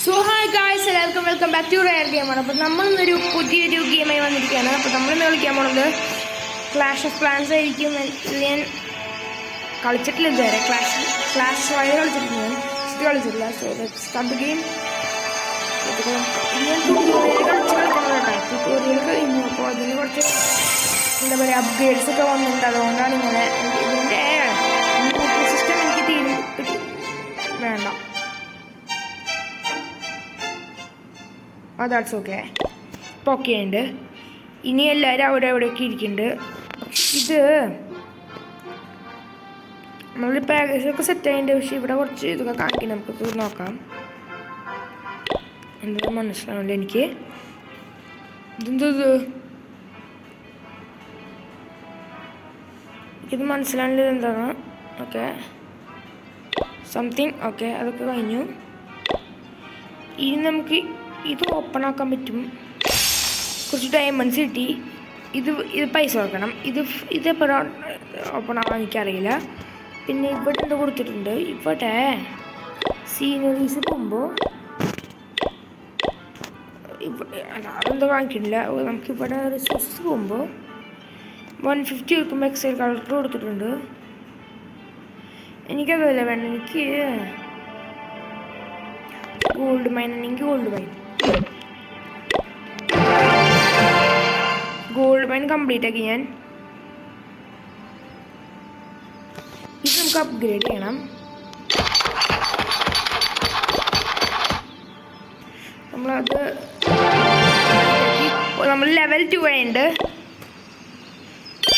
So hi guys, എല്ലാവർക്കും welcome back to rare ഗെയിമാണ്. അപ്പോൾ നമ്മളിന്നൊരു പുതിയൊരു ഗെയിമായി വന്നിരിക്കുകയാണ്. അപ്പോൾ നമ്മളിന്ന് കളിക്കാൻ പോകുന്നത് ക്ലാഷ് ഓഫ് ക്ലാൻസ് ആയിരിക്കും. ഞാൻ കളിച്ചിട്ടില്ല ഇതുവരെ. ക്ലാഷ് റോയൽ കളിച്ചിട്ടില്ല, ഞാൻ ഇത് കളിച്ചിട്ടില്ല. So start the game. ഞാൻ ട്യൂട്ടോറിയൽ കളിക്കണം കേട്ടോ. ട്യൂട്ടോറിയൽ കഴിഞ്ഞു. അപ്പോൾ അതിന് കുറച്ച് എന്താ പറയുക അപ്ഗ്രേഡ്സ് ഒക്കെ വന്നിട്ടുണ്ട്. അതുകൊണ്ടാണ് ഇങ്ങനെ ഇതിൻ്റെ സിസ്റ്റം എനിക്ക് വേണ്ട. That's okay. ഇപ്പോൾ ഓക്കെ ഉണ്ട്. ഇനി എല്ലാവരും അവിടെ എവിടെയൊക്കെ ഇരിക്കുന്നുണ്ട്. ഇത് നമ്മളിപ്പോൾ ഏകദേശമൊക്കെ സെറ്റ് ആയിട്ടുണ്ട്. പക്ഷേ ഇവിടെ കുറച്ച് ഇതൊക്കെ കാണിക്കണം. നമുക്കൊക്കെ നോക്കാം. എന്താ മനസ്സിലാവില്ല എനിക്ക്. ഇതെന്തത് എനിക്കിത് മനസ്സിലാവില്ല എന്താണ്. Okay, something. ഓക്കെ, അതൊക്കെ കഴിഞ്ഞു. ഇനി നമുക്ക് ഇത് ഓപ്പൺ ആക്കാൻ പറ്റും. കുറച്ച് ഡയമണ്ട്സ് കിട്ടി. ഇത് പൈസ കൊടുക്കണം. ഇതെപ്പോഴാണ് ഓപ്പൺ ആവാൻ എനിക്കറിയില്ല. പിന്നെ ഇവിടെ എന്താ കൊടുത്തിട്ടുണ്ട്. ഇവിടെ സീനറീസ് പോകുമ്പോൾ അതെന്തോ കാണിക്കുന്നില്ല. നമുക്കിവിടെ റിസോഴ്സസ് പോകുമ്പോൾ 150 എടുക്കുമ്പോൾ എക്സൈൽ കളക്ടർ കൊടുത്തിട്ടുണ്ട്. എനിക്കതല്ല വേണ്ട. എനിക്ക് ഗോൾഡ് മൈൻ ആണെങ്കിൽ ഗോൾഡ് മൈൻ കംപ്ലീറ്റ് ആക്കി ഞാൻ. ഇത് നമുക്ക് അപ്ഗ്രേഡ് ചെയ്യണം. നമ്മൾ ലെവൽ 2 ആയിട്ടുണ്ട്.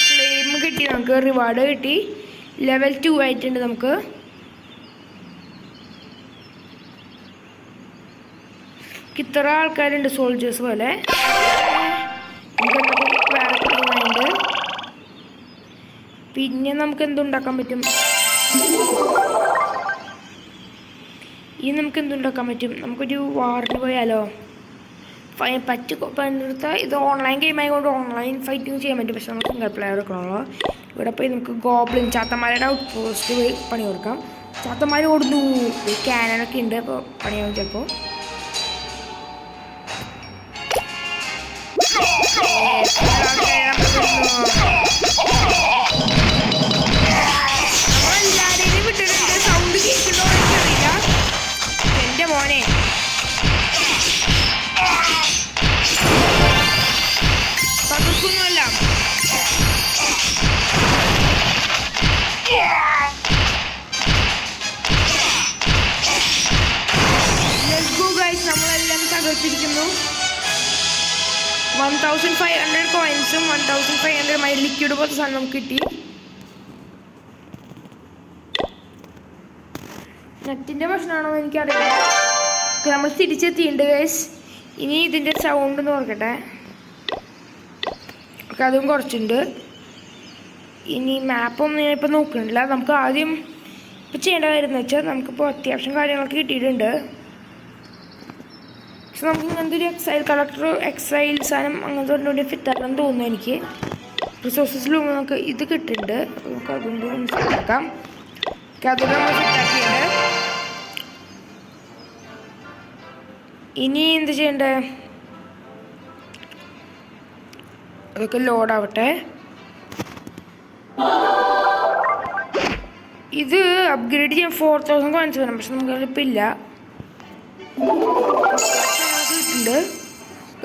ഫ്ലെയിം കിട്ടി, നമുക്ക് റിവാർഡ് കിട്ടി. ലെവൽ 2 ആയിട്ടുണ്ട്. നമുക്ക് ഇത്ര ആൾക്കാരുണ്ട്, സോൾജേഴ്സ് പോലെ. പിന്നെ നമുക്ക് എന്തുണ്ടാക്കാൻ പറ്റും. നമുക്കൊരു വാറിന് പോയാലോ. പറ്റുത്താൽ ഇത് ഓൺലൈൻ ഗെയിം ആയതുകൊണ്ട് ഓൺലൈൻ ഫൈറ്റിങ് ചെയ്യാൻ പറ്റും. പക്ഷെ നമുക്ക് സിംഗിൾ പ്ലെയർ എടുക്കണമല്ലോ. ഇവിടെ പോയി നമുക്ക് ഗോബ്ലിൻ ചാത്തന്മാരുടെ ഔട്ട് പോസ്റ്റ് പോയി പണി കൊടുക്കാം. ചാത്തന്മാർ ഓടുന്നു. ക്യാനൊക്കെ ഉണ്ട്. അപ്പോൾ പണിയാവും ചിലപ്പോൾ. നമ്മളെല്ലാരെയും വിട്ടിട്ടുണ്ട്. സൗണ്ട് കേൾക്കണ്ടോ എനിക്കറിയില്ല. എൻ്റെ മോനെ പതുക്കൊന്നുമല്ല. Let's go guys. നമ്മളെല്ലാം തകർത്തിരിക്കുന്നു. 1500 കോയിൻസും 1500 മൈ ലിക്വിഡ് പോലത്തെ സാധനം നമുക്ക് കിട്ടി. നെറ്റിൻ്റെ പ്രശ്നമാണോ എനിക്കറിയില്ല. നമ്മൾ തിരിച്ചെത്തിയിട്ടുണ്ട് ഗൈസ്. ഇനി ഇതിൻ്റെ സൗണ്ട് നോക്കട്ടെ. ഓക്കെ, അതും കുറച്ചുണ്ട്. ഇനി മാപ്പൊന്നും ഞാനിപ്പോൾ നോക്കുന്നില്ല. നമുക്ക് ആദ്യം ഇപ്പോൾ ചെയ്യേണ്ട കാര്യം എന്ന് വെച്ചാൽ നമുക്കിപ്പോൾ അത്യാവശ്യം കാര്യങ്ങളൊക്കെ കിട്ടിയിട്ടുണ്ട്. പക്ഷെ നമുക്ക് ഇങ്ങനത്തെ ഒരു എക്സൈൽ സാധനം അങ്ങനത്തെ ഒന്നുകൂടി ഫിറ്റാണെന്ന് തോന്നുന്നു എനിക്ക്. റിസോഴ്സസിലും നമുക്ക് ഇത് കിട്ടുന്നുണ്ട്. നമുക്ക് അതുകൊണ്ട് മനസ്സിലാക്കാം. അതുകൊണ്ട് നമ്മൾ ഫിറ്റാക്കിയിട്ടുണ്ട്. ഇനി എന്ത് ചെയ്യണ്ടേ, അതൊക്കെ ലോഡാവട്ടെ. ഇത് അപ്ഗ്രേഡ് ചെയ്യാൻ 4000 കോയിൻസ് വേണം. പക്ഷെ നമുക്കതിപ്പോൾ ഇല്ല.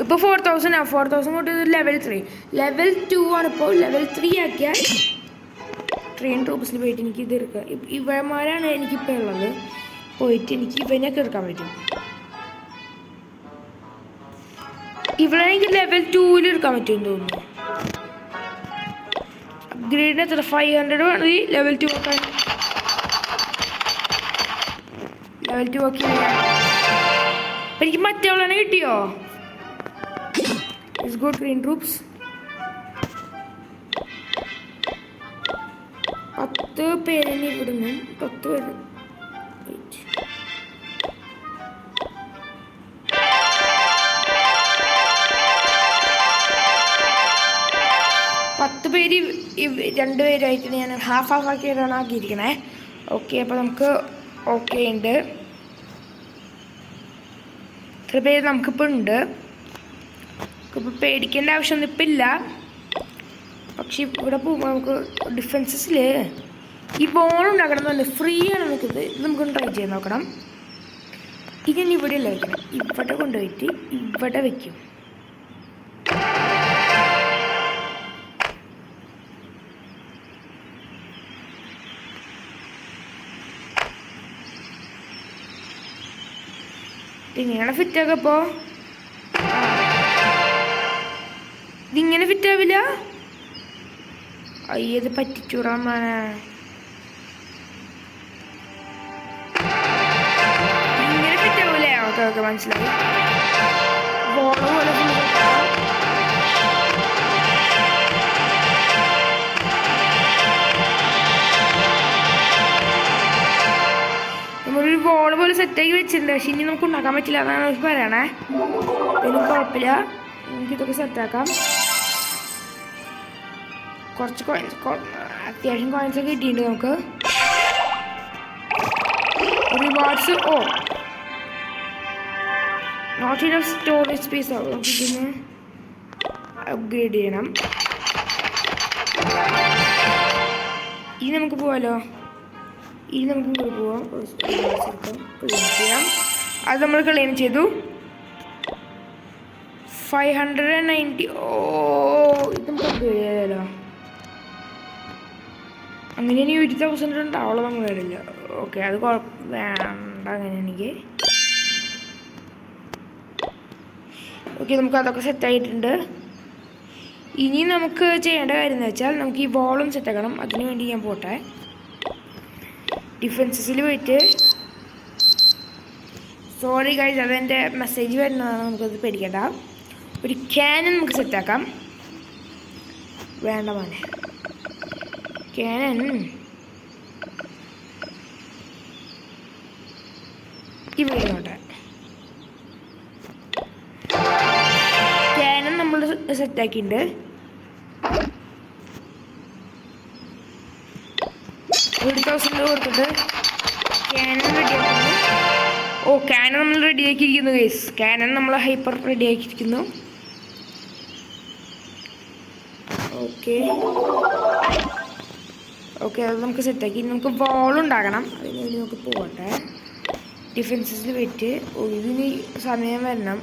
ഇപ്പോൾ 4000 കൊണ്ട് ലെവൽ 3 ലെവൽ 2 ആണ്. ഇപ്പോൾ ലെവൽ 3 ആക്കിയാൽ ട്രെയിൻ ട്രൂപ്സിൽ പോയിട്ട് എനിക്ക് ഇത് എടുക്കാം. ഇവന്മാരാണ് എനിക്കിപ്പോൾ ഉള്ളത്. പോയിട്ട് എനിക്ക് ഇവനൊക്കെ എടുക്കാൻ പറ്റും. ഇവിടെ എനിക്ക് ലെവൽ 2 എടുക്കാൻ പറ്റുമെന്ന് തോന്നുന്നു. അപ്ഗ്രേഡിന് എത്ര 500 മതി ലെവൽ 2 ആക്കാൻ. ലെവൽ 2 ആക്കി എനിക്ക് മറ്റവളെ കിട്ടിയോ. It's good. ട്രെയിൻ ട്രൂപ്സ് 10 പേരിന് ഇവിടുന്ന് 10 പേര്. 10 പേര് 2 പേരായിട്ട് ഞാൻ ഹാഫ് ആക്കിയിട്ടാണ് ആക്കിയിരിക്കണേ. ഓക്കെ, അപ്പോൾ നമുക്ക് ഓക്കെ ഉണ്ട്. ഇത്ര പേര് നമുക്കിപ്പോൾ ഉണ്ട്. ഇപ്പോൾ പേടിക്കേണ്ട ആവശ്യമൊന്നും ഇപ്പം ഇല്ല. പക്ഷെ ഇവിടെ പോകുമ്പോൾ നമുക്ക് ഡിഫൻസസിൽ ഈ ബോൾ ഉണ്ടാക്കണം എന്ന് പറഞ്ഞാൽ ഫ്രീ ആണ് നമുക്കിത്. ഇത് നമുക്കൊന്ന് ട്രൈ ചെയ്ത് നോക്കണം. ഇങ്ങനെ ഇവിടെ അല്ല വയ്ക്കണം, ഇവിടെ കൊണ്ടുപോയിട്ട് ഇവിടെ വയ്ക്കും. ഇങ്ങനെയാണ് ഫിറ്റാക്കുക. അപ്പോൾ ഇതിങ്ങനെ ഫിറ്റാവില്ല. അയ്യത് പറ്റിച്ചൂടാൻ മാനാ. ഇങ്ങനെ ഫിറ്റാവൂലേ? ഓക്കെ ഓക്കെ മനസ്സിലായി. ബോള് പോലെ നമ്മളൊരു ബോൾ പോലെ സെറ്റാക്കി വെച്ചിട്ടുണ്ട്. പക്ഷെ ഇനി നമുക്ക് ഉണ്ടാക്കാൻ പറ്റില്ല എന്നാണ് നമുക്ക് പറയണേ. ഇതിന് കുഴപ്പമില്ല, നമുക്കിതൊക്കെ സെറ്റാക്കാം. കുറച്ച് അത്യാവശ്യം കോയിൻസൊക്കെ കിട്ടിയിട്ടുണ്ട് നമുക്ക്. Rewards not enough storage space ആവും. നമുക്ക് ഇതിന് അപ്ഗ്രേഡ് ചെയ്യണം. ഇനി നമുക്ക് പോവാലോ. ഇനി നമുക്ക് ഇവിടെ പോവാം. ക്ലീൻ ചെയ്യാം. അത് നമ്മൾ ക്ലീൻ ചെയ്തു. 590. ഇത് നമുക്ക് അപ്ഗ്രേഡ് ചെയ്യാമല്ലോ. അങ്ങനെ ഇനി 1000 ഉണ്ടാവുള്ളൂ. നമ്മൾ വരില്ല. ഓക്കെ, അത് വേണ്ട അങ്ങനെ എനിക്ക്. ഓക്കെ, നമുക്ക് അതൊക്കെ സെറ്റായിട്ടുണ്ട്. ഇനി നമുക്ക് ചെയ്യേണ്ട കാര്യം എന്ന് വെച്ചാൽ നമുക്ക് ഈ ബോളും സെറ്റാക്കണം. അതിനു വേണ്ടി ഞാൻ പോട്ടെ. ഡിഫൻസസിൽ പോയിട്ട് സോറി ഗൈസ്, അതെൻ്റെ മെസ്സേജ് വരുന്നതാണ്. നമുക്കത് പേടിക്കണ്ട. ഒരു ക്യാനൻ നമുക്ക് സെറ്റാക്കാം. വേണ്ട മോനെ, ക്യാനൻ ഇവിടെ നോട്ടെ. ക്യാനൻ നമ്മൾ സെറ്റാക്കിയിട്ടുണ്ട്. 1000 കൊടുത്തിട്ട് ക്യാനൻ റെഡിയാക്കുന്നു. ക്യാനൻ നമ്മൾ റെഡിയാക്കിയിരിക്കുന്നു ഗൈസ്. ക്യാനൻ നമ്മൾ ഹൈപ്പർ റെഡിയാക്കിയിരിക്കുന്നു. ഓക്കെ അത് നമുക്ക് സെറ്റാക്കി. നമുക്ക് ബോളുണ്ടാക്കണം. അതിന് വേണ്ടി നമുക്ക് പോകട്ടെ. ഡിഫൻസസിൽ വെയിറ്റ്. ഇതിന് സമയം വരണം.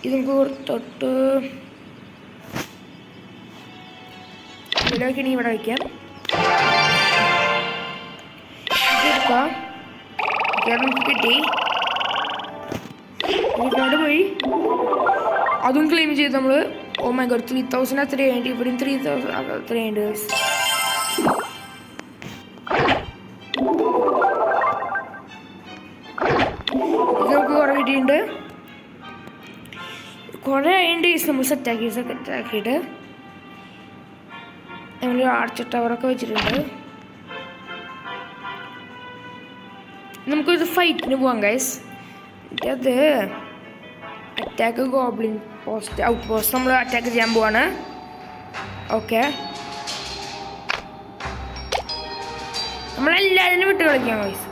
ഇത് നമുക്ക് തൊട്ട് ഇവിടെ വയ്ക്കണമെങ്കിൽ ഇവിടെ വയ്ക്കാം. നമുക്ക് കിട്ടി. ഒരുപാട് പോയി. അതും ക്ലെയിം ചെയ്ത് നമ്മൾ. ഓ മൈ ഗോഡ്, 3000 അത്രയുണ്ട്. ഇവിടെയും 3000 അത്രയുണ്ട്. ഇത് നമുക്ക് കുറേ കിട്ടിയിട്ടുണ്ട്. കുറേ ആയിട്ട് നമ്മൾ സെറ്റാക്കിയിട്ട് നമ്മൾ ആർച്ച് ടവറൊക്കെ വെച്ചിട്ടുണ്ട്. നമുക്കൊരു ഫൈറ്റിന് പോവാം ഗൈസ്. അത് attack goblin post out post നമ്മൾ അറ്റാക്ക് ചെയ്യാൻ പോവാണ്. ഓക്കെ, നമ്മളെല്ലാവരും വിട്ട് കളിക്കാം ഗൈസ്.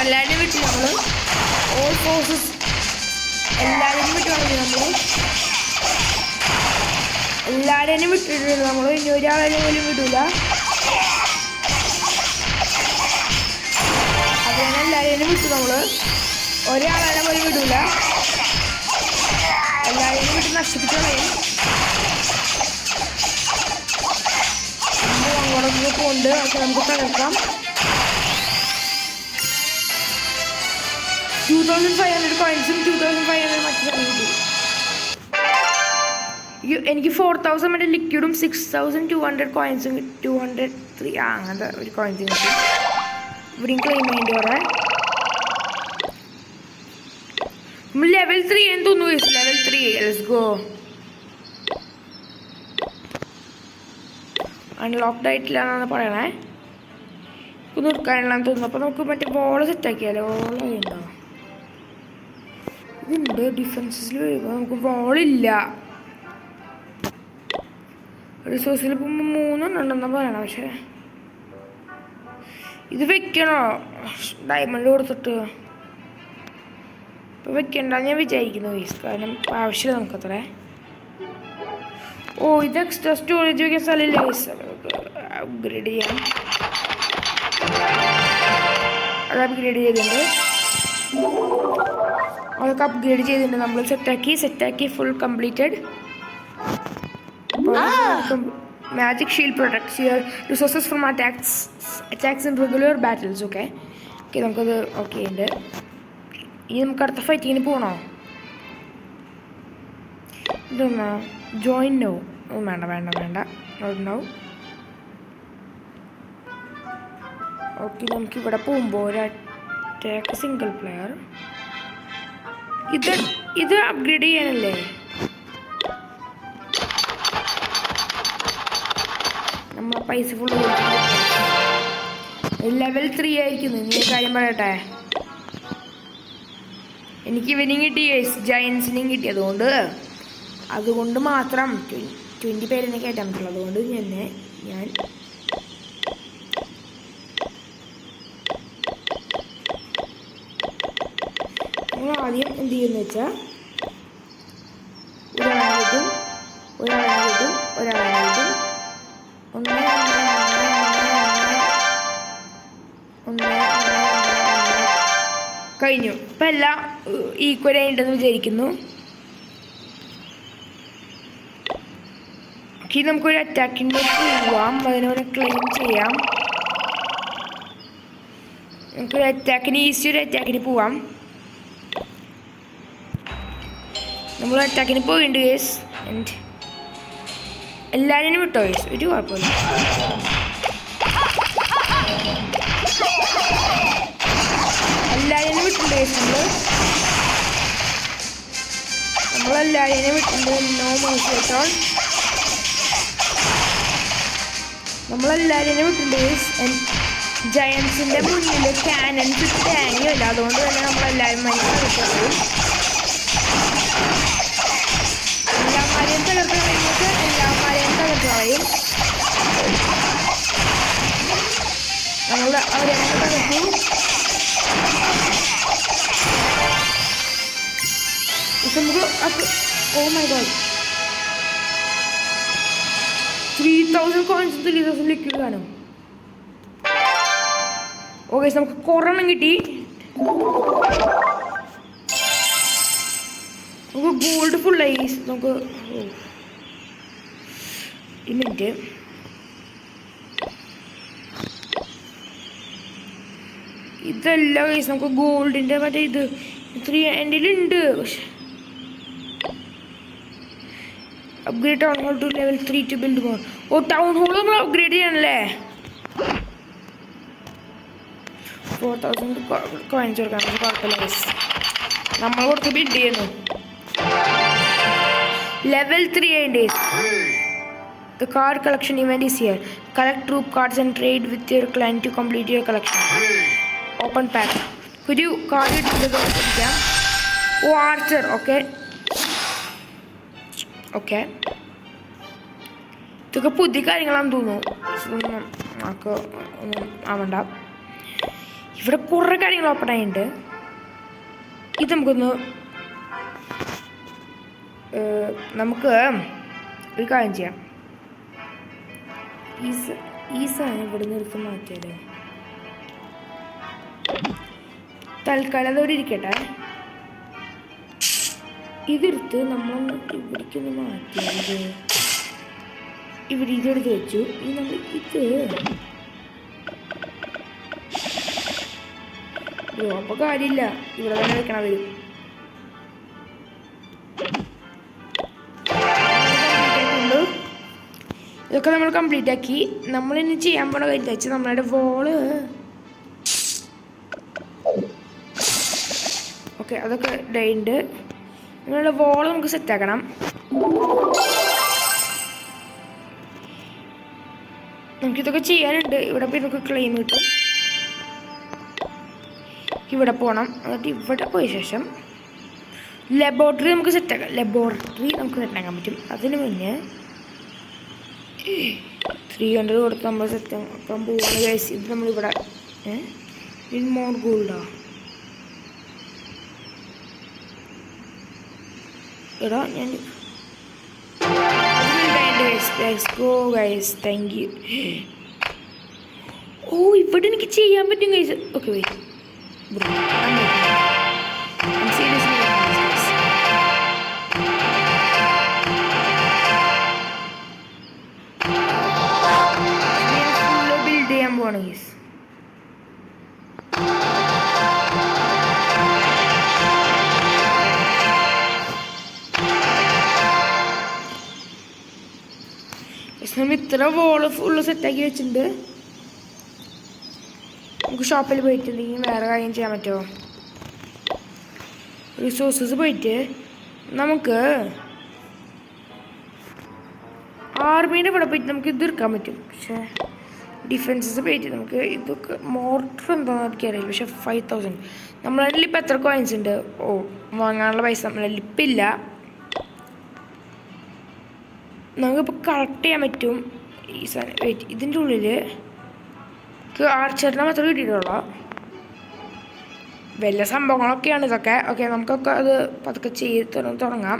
എല്ലാവരും വിട്ട് നമ്മൾ ഓൾ ഫോഴ്സസ് എല്ലാവരും വിട്ട് കളിക്കും. എല്ലാവരെയും വിട്ടിട്ടുണ്ട് നമ്മൾ. ഇനി ഒരാളെ പോലും വിടില്ല. അതുതന്നെ എല്ലാവരെയും വിട്ടു നമ്മൾ. ഒരാളെ പോലും വിടില്ല. എല്ലാവരെയും വിട്ട് നശിപ്പിച്ച് കളയും. അങ്ങോട്ടൊക്കെ കൊണ്ട് നമുക്ക് തകർക്കാം. 2500 കോയിൻസും 2500 മറ്റു സമയം കിട്ടും. എനിക്ക് 4000 മറ്റേ ലിക്വിഡും 6200 കോയിൻസും 203 അങ്ങനത്തെ ഒരു കോയിൻസും കിട്ടി. ഇവിടെയും ക്ലെയിം ചെയ്യേണ്ടി വരെ നമ്മൾ ലെവൽ 3 എന്ന് തോന്നുന്നു. Level 3 let's go. അൺലോക്ക്ഡ് ആയിട്ടില്ല എന്നാണ് പറയണേ. ഒന്ന് എടുക്കാനുള്ളതെന്ന് തോന്നുന്നു. അപ്പോൾ നമുക്ക് മറ്റേ ബോള് സെറ്റാക്കിയാലോ. ബോൾ ഉണ്ടോ? ഇതുണ്ട്. ഡിഫൻസിൽ വരുമ്പോൾ നമുക്ക് ബോളില്ല. റിസോഴ്സിൽ ഇപ്പം 3 ഉണ്ടെന്നാണ് പറയണം. പക്ഷേ ഇത് വെക്കണോ ഡയമണ്ട് കൊടുത്തിട്ട്? ഇപ്പം വെക്കണ്ടെന്ന് ഞാൻ വിചാരിക്കുന്നു ഗൈസ്, കാരണം ആവശ്യമില്ല നമുക്കത്രേ. ഓ ഇത് എക്സ്ട്രാ സ്റ്റോറേജ് വെക്കാൻ സ്ഥലമില്ല ഗൈസ്, അപ്ഗ്രേഡ് ചെയ്യാം. അത് അപ്ഗ്രേഡ് ചെയ്തിട്ടുണ്ട്, അതൊക്കെ അപ്ഗ്രേഡ് ചെയ്തിട്ടുണ്ട്. നമ്മൾ സെറ്റാക്കി full completed. Magic shield protects your resources from attacks in regular battles. Okay നമുക്കത് ഓക്കെ ഉണ്ട്. ഇനി നമുക്ക് അടുത്ത ഫൈറ്റിങ്ങിന് പോകണോ? ഇതൊന്നാ ജോയിൻ നോ, വേണ്ട നോ. ഓക്കെ നമുക്കിവിടെ പോകുമ്പോൾ ഒരു അറ്റാക്ക് സിംഗിൾ പ്ലെയർ, ഇത് അപ്ഗ്രേഡ് ചെയ്യാനല്ലേ? നമ്മൾ പൈസ ഫുള്ള് ലെവൽ 3 ആയിരിക്കുന്നു. നീ കാര്യം പറയട്ടെ, എനിക്ക് ഇവനും കിട്ടി ഗൈസ്, ജയൻസിനെയും കിട്ടി. അതുകൊണ്ട് മാത്രം 20 പേരെന്നെ കയറ്റാൻ പറ്റുള്ളൂ. അതുകൊണ്ട് തന്നെ ഞാൻ നമ്മൾ ആദ്യം എന്ത് ചെയ്യുമെന്ന് വെച്ചാൽ ഒരാളെ കിട്ടും കഴിഞ്ഞു. ഇപ്പം എല്ലാം ഈക്വൽ ആയിട്ടുണ്ടെന്ന് വിചാരിക്കുന്നു. ഇനി നമുക്കൊരു അറ്റാക്കിൻ്റെ പോവാം, അതിനോട് ക്ലെയിം ചെയ്യാം. നമുക്കൊരു അറ്റാക്കിന് ഒരു അറ്റാക്കിന് പോവാം. നമ്മൾ അറ്റാക്കിന് പോയിട്ടുണ്ട് ഗേസ്. ആൻഡ് എല്ലാവരും വിട്ടോ ഗേസ്, ഒരു കുഴപ്പമില്ല. എല്ലാവരും വിട്ടുണ്ട് ഗേസ്, നമ്മളെല്ലാവരും വിട്ടുണ്ട്. നോ മോശം നമ്മളെല്ലാവരും വിട്ടുണ്ട് ഗേസ്. ജയൻസിൻ്റെ മുന്നിൽ ക്യാനൻസ് തേങ്ങയില്ല, അതുകൊണ്ട് തന്നെ നമ്മളെല്ലാവരും മനസ്സിലാക്കിയിട്ടുള്ളൂ. എല്ലാമാരെയും തകർത്ത് കളയും. നമ്മൾ അവരെ തകർത്തു. ഇപ്പം നമുക്ക് oh my God 3000 coins 3000 liquid കാണും. ഓക്കെ നമുക്ക് കൊറോണം കിട്ടി. നമുക്ക് ഗോൾഡ് ഫുള്ളായി. നമുക്ക് മിനിറ്റ് ഇതല്ല ഗൈസ്, നമുക്ക് ഗോൾഡിൻ്റെ മറ്റേ ഇത് എൻ്റെ ഉണ്ട്. പക്ഷെ upgrade town hall to level 3 to build more. Oh town hall നമ്മൾ അപ്ഗ്രേഡ് ചെയ്യണല്ലേ? 4000 കോയിൻസ് കൊടുക്കാൻ കുഴപ്പമില്ല ഗൈസ്, നമ്മൾ കുറച്ച് ബിൽഡ് ചെയ്യുന്നു. ലെവൽ 3 ആയിട്ട് the card collection event is here. Collect troop cards and trade with your client to complete your collection. Open pack. Could you card it to the exam? Oh, archer. Okay. ഇതൊക്കെ പുതിയ കാര്യങ്ങളാണെന്ന് തോന്നുന്നു. നമുക്ക് ഒന്നും ആവണ്ട. ഇവിടെ കുറേ കാര്യങ്ങൾ ഓപ്പൺ ആയിട്ടുണ്ട്. ഇത് നമുക്ക് ഒരു കാര്യം ചെയ്യാം. ഈ സാധനം ഇവിടെ നിന്ന് എടുത്ത് മാറ്റിയാലോ? തൽക്കാലം അതോടെ ഇരിക്കട്ടെ. ഇതെടുത്ത് നമ്മളൊന്ന് ഇവിടേക്കൊന്ന് മാറ്റിയത്. ഇവിടെ ഇതെടുത്ത് വെച്ചു. ഈ നമ്മൾ അപ്പോൾ കാര്യമില്ല, ഇവിടെ തന്നെ വെക്കണം വരും. ഇതൊക്കെ നമ്മൾ കംപ്ലീറ്റ് ആക്കി. നമ്മളിനി ചെയ്യാൻ പോണ കാര്യം വെച്ചാൽ നമ്മളുടെ വോള് ഓക്കെ അതൊക്കെ ഉണ്ട്. നമ്മളുടെ വോള് നമുക്ക് സെറ്റാക്കണം. നമുക്കിതൊക്കെ ചെയ്യാനുണ്ട്. ഇവിടെ പോയി നമുക്ക് ക്ലെയിം കിട്ടും. ഇവിടെ പോകണം. എന്നിട്ട് ഇവിടെ പോയ ശേഷം ലബോറട്ടറി നമുക്ക് സെറ്റാക്കാൻ പറ്റും. അതിന് മുന്നേ 300 കൊടുത്ത് നമ്മൾ സെറ്റ് ആക്കാൻ പോവുകയാണ് ഗൈസ്. ഇത് നമ്മളിവിടെ ഇൻ മോർ ഗോൾഡാ എടാ ഞാൻ let's go guys thank you. ഓ ഇവിടെ എനിക്ക് ചെയ്യാൻ പറ്റും guys. Okay wait bro seriously build ചെയ്യാൻ പോവാണ് ഗൈസ്. നമ്മൾ ഇത്ര വോള് ഫുള്ള് സെറ്റാക്കി വെച്ചിട്ടുണ്ട്. നമുക്ക് ഷോപ്പിൽ പോയിട്ട് എന്തെങ്കിലും വേറെ കാര്യം ചെയ്യാൻ പറ്റുമോ? റിസോഴ്സസ് പോയിട്ട് നമുക്ക് ആർമീൻ്റെ ഇവിടെ പോയിട്ട് നമുക്ക് ഇത് എടുക്കാൻ പറ്റും. പക്ഷേ ഡിഫൻസസ് പോയിട്ട് നമുക്ക് ഇതൊക്കെ മോട്ടർ എന്താണെന്ന് എനിക്കറിയില്ല. പക്ഷേ 5000 നമ്മളതിൽ ഇപ്പം എത്ര കോയിൻസ് ഉണ്ട്? ഓ വാങ്ങാനുള്ള പൈസ നമ്മളതിൽ ഇപ്പം ഇല്ല. നമുക്കിപ്പോൾ കളക്ട് ചെയ്യാൻ പറ്റും ഈ സാധനം. വെയിറ്റ് ഇതിൻ്റെ ഉള്ളിൽ ആർച്ചറിനെ മാത്രമേ കിട്ടിയിട്ടുള്ളൂ. വലിയ സംഭവങ്ങളൊക്കെയാണ് ഇതൊക്കെ. ഓക്കെ നമുക്കൊക്കെ അത് പതുക്കെ ചെയ്ത് തുടങ്ങാം.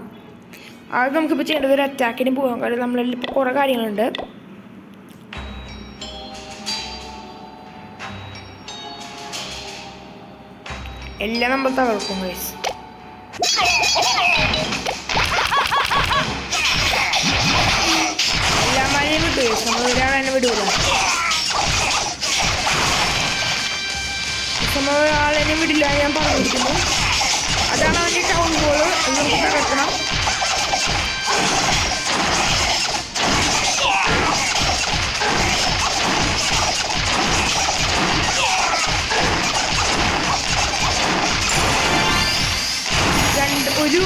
അത് നമുക്കിപ്പോൾ ചെയ്യേണ്ടത് ഒരു അറ്റാക്കിന് പോകാൻ. കാര്യം നമ്മളിൽ ഇപ്പോൾ കുറേ കാര്യങ്ങളുണ്ട്. എല്ലാം നമ്മൾ തകർക്കും ഗൈസ്. എല്ലാം മഴയും വിട്ടു ഗൈസ്. നമ്മൾ ഒരാളെ തന്നെ വിടൂല. നമ്മൾ ഒരാളെന്നെ വിടില്ല ഞാൻ പറഞ്ഞിരിക്കുന്നു. അതാണ് അവൻ്റെ ടൗൺ ഹോൾ. നമുക്ക് തകർക്കണം. ഒരു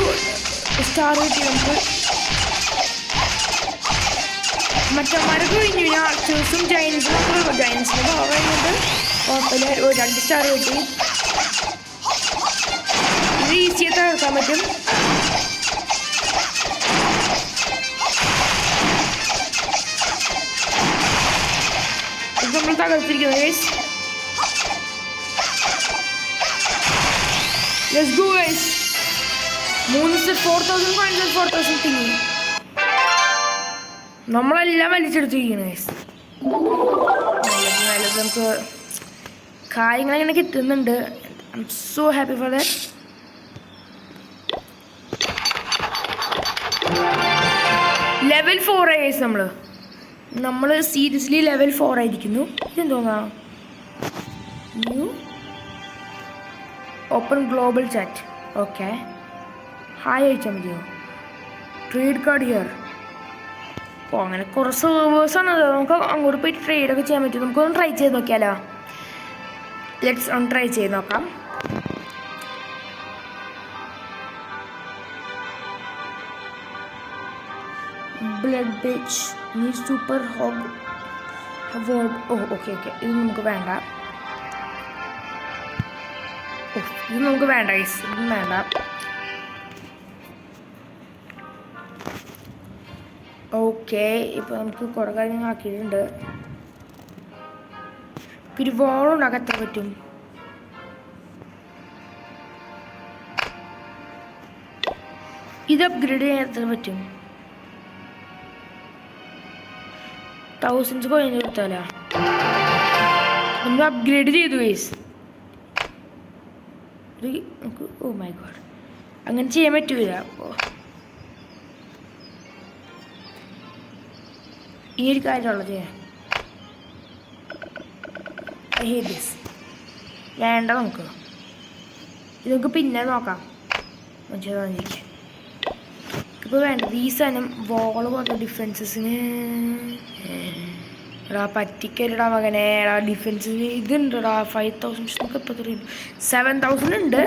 സ്റ്റാർ കിട്ടി നമുക്ക്. മറ്റന്മാരൊക്കെ കഴിഞ്ഞു. പിന്നെ ആർച്ചേഴ്സും ജയൻസും ഒക്കെ ജയൻസിന് പവർ കഴിഞ്ഞിട്ട് കുഴപ്പമില്ല. 2 സ്റ്റാർ കിട്ടി. ഇത് ഈസിയായിട്ട് തകർക്കാൻ പറ്റും. ഇത് നമ്മൾ തകർത്തിരിക്കുന്നത് guys. Let's go guys. 4000 coins 4000 തിങ്ങി നമ്മളെല്ലാം വലിച്ചെടുത്തിരിക്കുന്നു ഗൈസ്. നല്ലത് നമുക്ക് കാര്യങ്ങളെങ്ങനെ കിട്ടുന്നുണ്ട്. I'm so happy for that. Level 4 ആയി ഗൈസ്. നമ്മൾ സീരിയസ്ലി ലെവൽ 4 ആയിരിക്കുന്നു. ഇതെന്തോന്നാ new open global chat. Okay hi അയച്ചാൽ മതിയോ? Trade card here. അപ്പോൾ അങ്ങനെ കുറേ സെർവേഴ്സാണ്. നമുക്ക് അങ്ങോട്ട് പോയിട്ട് ട്രേഡൊക്കെ ചെയ്യാൻ പറ്റും. നമുക്കൊന്ന് ട്രൈ ചെയ്ത് നോക്കിയാലോ? ലെറ്റ്സ് ഒന്ന് ട്രൈ ചെയ്ത് നോക്കാം. ബ്ലഡ് ബീച്ച് നീ സൂപ്പർ ഹോഗ് അവാർഡ്. ഓ ഓക്കെ ഇത് നമുക്ക് വേണ്ട. ഓ ഇത് നമുക്ക് വേണ്ട ഗൈസ്. ഇതൊന്നും വേണ്ട. ഓക്കെ ഇപ്പോൾ നമുക്ക് കുറേ കാര്യങ്ങൾ ആക്കിയിട്ടുണ്ട്. ഒരു വോളുണ്ടാക്കാൻ എത്ര പറ്റും? ഇത് അപ്ഗ്രേഡ് ചെയ്യാൻ എത്ര പറ്റും? 1000 കോയിൻ കൊടുത്താലോ? നമ്മൾ അപ്ഗ്രേഡ് ചെയ്തു ഗൈസ്. നമുക്ക് ഓ മൈ ഗോഡ് അങ്ങനെ ചെയ്യാൻ പറ്റൂല. അപ്പോൾ ഈ ഒരു കാര്യമുള്ളത് വേണ്ട. നമുക്ക് ഇത് നമുക്ക് പിന്നെ നോക്കാം. മനസ്സിലാക്കാൻ ഇപ്പോൾ വേണ്ടത് ഈ സാധനം വോള് പോലത്തെ ഡിഫൻസസിന്. എടാ പറ്റിക്കല്ലടാ മകനെ. എടാ ഡിഫൻസിന് ഇതുണ്ടടാ 5000. നമുക്ക് ഇപ്പോൾ 7000 ഉണ്ട്.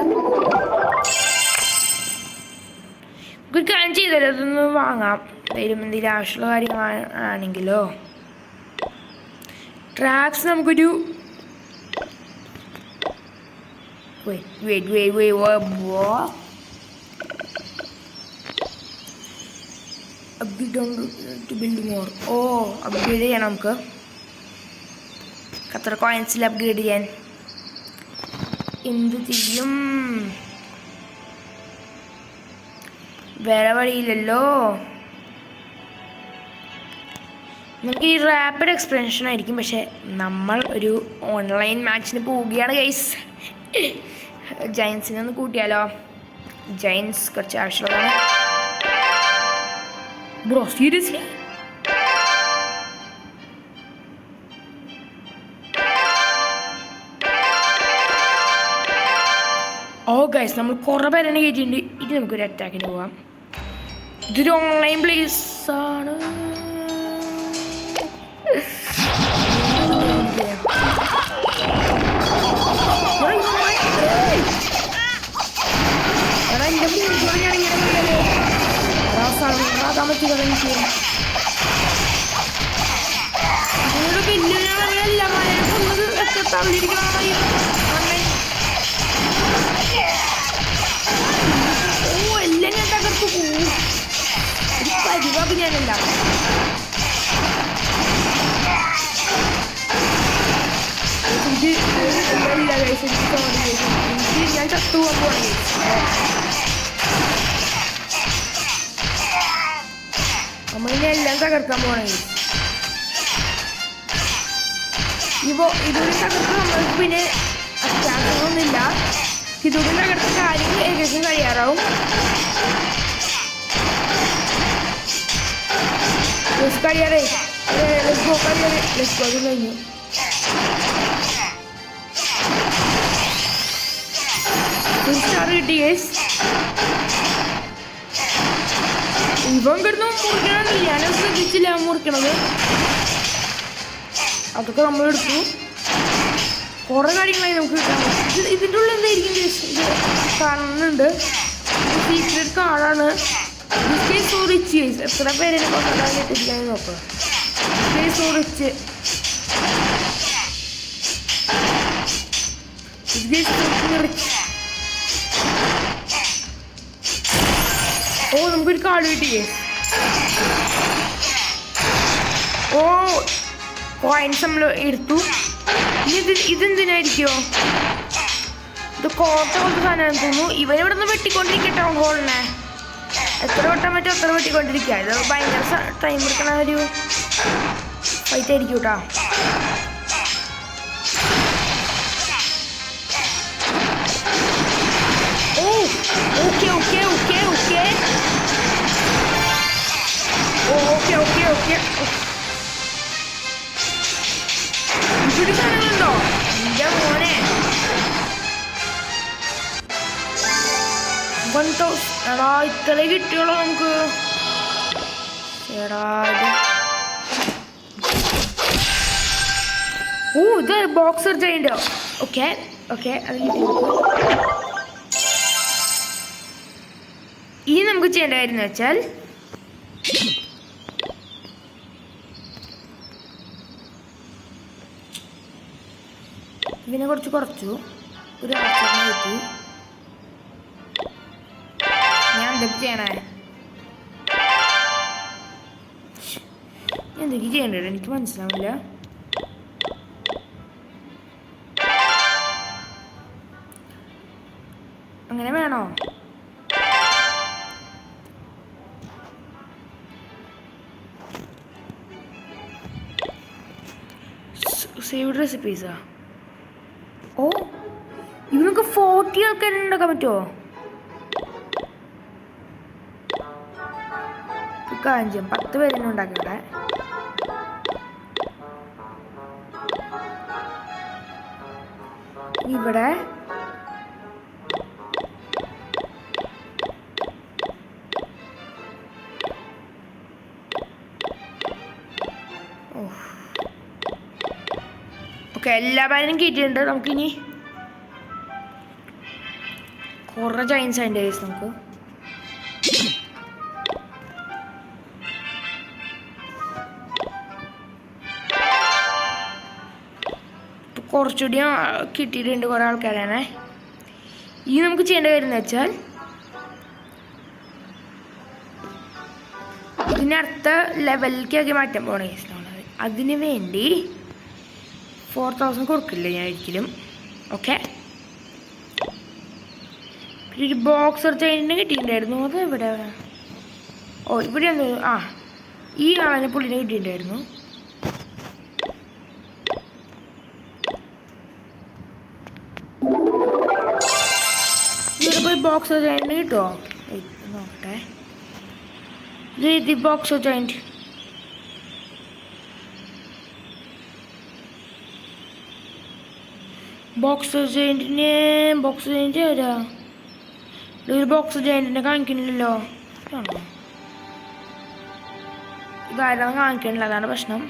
നമുക്ക് കാര്യം ചെയ്താലോ അതൊന്ന് വാങ്ങാം. എന്തെങ്കിലും ആവശ്യമുള്ള കാര്യങ്ങളാണെങ്കിലോ. ട്രാപ്സ് നമുക്കൊരു upgrade to build more. Oh upgrade ചെയ്യണം നമുക്ക്. എത്ര കോയിൻസിൽ അപ്ഗ്രേഡ് ചെയ്യാൻ എന്ത് ചെയ്യും? വേറെ വഴിയില്ലല്ലോ. നമുക്ക് ഈ റാപ്പിഡ് എക്സ്പെൻഷൻ ആയിരിക്കും. പക്ഷെ നമ്മൾ ഒരു ഓൺലൈൻ മാച്ചിന് പോവുകയാണ് ഗൈസ്. ജയൻസിനെ ഒന്ന് കൂട്ടിയാലോ? ജയൻസ് കുറച്ച് ആവശ്യമുള്ളതാണ്. Bro seriously? ഓ ഗൈസ്, നമ്മൾ കുറേ പേരാണ് കയറ്റിയിട്ടുണ്ട്. ഇനി നമുക്കൊരു അറ്റാക്കിന് പോവാം. ഇതൊരു ഓൺലൈൻ പ്ലേസ് ആണ്. ഓ എല്ലാം ഞാൻ തകർത്ത് പോവും. ഒരു പരിവാക്ക് ഞാനല്ല. ഞാൻ ചത്തു പോകാൻ പോകണേ. നമ്മളിനെ എല്ലാം തകർക്കാൻ പോകണേ. ഇതൊരു തകർത്ത് നമ്മൾക്ക് പിന്നെ അറ്റാക്കൊന്നുമില്ല. ഇതൊരു തകർത്ത കാര്യം ഏകദേശം കഴിയാറാവും. കഴിയാറേ കഴിഞ്ഞു. കിട്ടി ഗൈസ്. ഇവൻ കിടന്നു മുറിക്കണത് ഞാനത് ശ്രദ്ധിച്ചില്ല. മുറിക്കണത് അതൊക്കെ നമ്മളെടുത്തു. കുറേ കാര്യങ്ങളായി നമുക്ക് കിട്ടാൻ. ഇതിൻ്റെ ഉള്ളിൽ എന്തായിരിക്കും ഗൈസ്? ഇത് കാണുന്നുണ്ട്. സീക്രട്ട് കാർഡാണ്. So rich guys. എത്ര പേരെ കിട്ടിയിരിക്കാൻ നോക്കുക. So rich. ഓ നമുക്കൊരു കാർഡ് കിട്ടിയേ. ഓ കോയിൻസ് നമ്മൾ എടുത്തു. ഇതെന്തിനായിരിക്കുമോ? ഇത് കോട്ട പോലത്തെ സാധനം തോന്നുന്നു. ഇവനിവിടെ നിന്ന് വെട്ടിക്കൊണ്ടിരിക്കുക ടൗൺ ഹോളിനെ. എത്ര വെട്ടാൻ പറ്റുമോ അത്ര വെട്ടിക്കൊണ്ടിരിക്കുക. ഇത് ഭയങ്കര ടൈം എടുക്കണ ഒരു ഫൈറ്റ് ആയിരിക്കും കേട്ടോ. ഓ okay okay okay okay okay okay okay. ഇതൊരു സാധനങ്ങളുണ്ടോ എൻ്റെ മോനെ? 1000 എടാ ഇത്ര കിട്ടിയോളൂ നമുക്ക്. എടാ ഓ ഇത് ബോക്സർ ജയൻ്റ്. ഓക്കെ ഓക്കെ അത് കിട്ടി. ഇനി നമുക്ക് ചെയ്യേണ്ട കാര്യം എന്ന് വെച്ചാൽ ഇതിനെ കുറച്ചു ഒരു ആക്രമണം കിട്ടി. ഞാൻ എന്തൊക്കെ ചെയ്യണേ? എന്തൊക്കെ ചെയ്യണ്ടേ എനിക്ക് മനസ്സിലാവില്ല. അങ്ങനെ വേണോ? സേവ്ഡ് റെസിപ്പീസാ? ഓ ഇവനൊക്കെ 40 ആൾക്കാരുണ്ടാക്കാൻ പറ്റുമോ? കാര്യം 10 പേരെന്നെ ഉണ്ടാക്കട്ടെ. ഇവിടെ ഓക്കെ എല്ലാ പേരും കയറ്റിയിട്ടുണ്ട്. നമുക്കിനി കുറേ ജയൻസ് അതിൻ്റെ കേസ് നമുക്ക് കുറച്ചുകൂടി കിട്ടിയിട്ടുണ്ട്. കുറേ ആൾക്കാരാണ്. ഇനി നമുക്ക് ചെയ്യേണ്ട കാര്യം എന്ന് വെച്ചാൽ ഇതിനടുത്ത ലെവലിലേക്കാക്കി മാറ്റാൻ പോകണ കേസിലാണ്. അതിന് വേണ്ടി 4000 കൊടുക്കില്ല ഞാൻ ഒരിക്കലും. ഓക്കെ, പിന്നെ ഒരു ബോക്സർ ചെയിനിനെ കിട്ടിയിട്ടുണ്ടായിരുന്നു. അത് ഇവിടെ, ഓ ഇവിടെ ഒന്ന്, ആ ഈ ആളിനെ പുള്ളിനെ കിട്ടിയിട്ടുണ്ടായിരുന്നു. ഇവിടെ പോയി ബോക്സർ ചെയിനിന് കിട്ടുമോ നോക്കട്ടെ. ഇത് ബോക്സർ ജോയിൻറ്റ്, ബോക്സർ ജോയിൻറ്റ് ആരാ? ഒരു ബോക്സർ ജോയിൻറ്റിനെ കാണിക്കണില്ലല്ലോ. ആണോ, ഇതാരാന്ന് കാണിക്കണില്ല, അതാണ് പ്രശ്നം.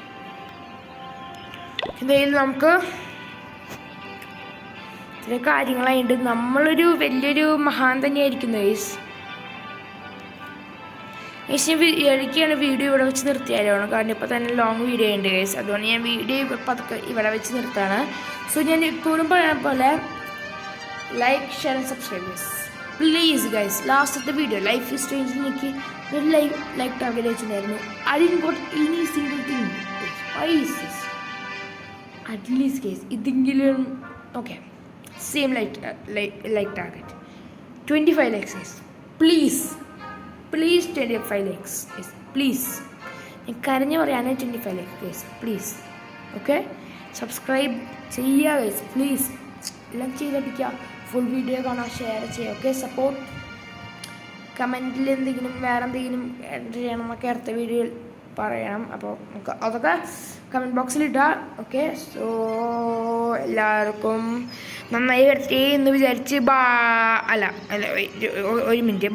എന്തായാലും നമുക്ക് ഇത്ര കാര്യങ്ങളായിട്ട് നമ്മളൊരു വലിയൊരു മഹാൻ തന്നെയായിരിക്കുന്നു ഗൈസ്. ഇടയ്ക്കാണ് വീഡിയോ ഇവിടെ വെച്ച് നിർത്തിയാലാണ്, കാരണം ഇപ്പോൾ തന്നെ ലോങ് വീഡിയോ ഉണ്ട് ഗൈസ്. അതുകൊണ്ട് ഞാൻ വീഡിയോ പതുക്കെ ഇവിടെ വെച്ച് നിർത്തുകയാണ്. സോ ഞാൻ ഇപ്പോഴും പറയാൻ പോലെ like, share and subscribe guys, please guys. ലാസ്റ്റത്തെ വീഡിയോ ലൈഫ് ഈസ് സ്ട്രേഞ്ച് എനിക്ക് ഒരു ലൈക്ക് ടാർഗറ്റ് വെച്ചിട്ടുണ്ടായിരുന്നു. I didn't got any single thing. At least guys ഇതെങ്കിലും okay, same like target 25 likes guys, please 25 likes guys, please. ഞാൻ കരഞ്ഞ് പറയാണ് 25 likes guys, please. Okay, subscribe ചെയ്യുക guys, please. എല്ലാം ചെയ്തടിക്കുക, ഫുൾ വീഡിയോ കാണാൻ ഷെയർ ചെയ്യുക. Okay, support. കമൻറ്റിൽ എന്തെങ്കിലും വേറെ എന്തെങ്കിലും എൻ്റർ ചെയ്യണം എന്നൊക്കെ അടുത്ത വീഡിയോയിൽ പറയണം. അപ്പോൾ നമുക്ക് അതൊക്കെ കമൻറ്റ് ബോക്സിൽ ഇടാം. ഓക്കെ, സോ എല്ലാവർക്കും നന്നായി വരട്ടെ എന്ന് വിചാരിച്ച് ഒരു മിനിറ്റ്,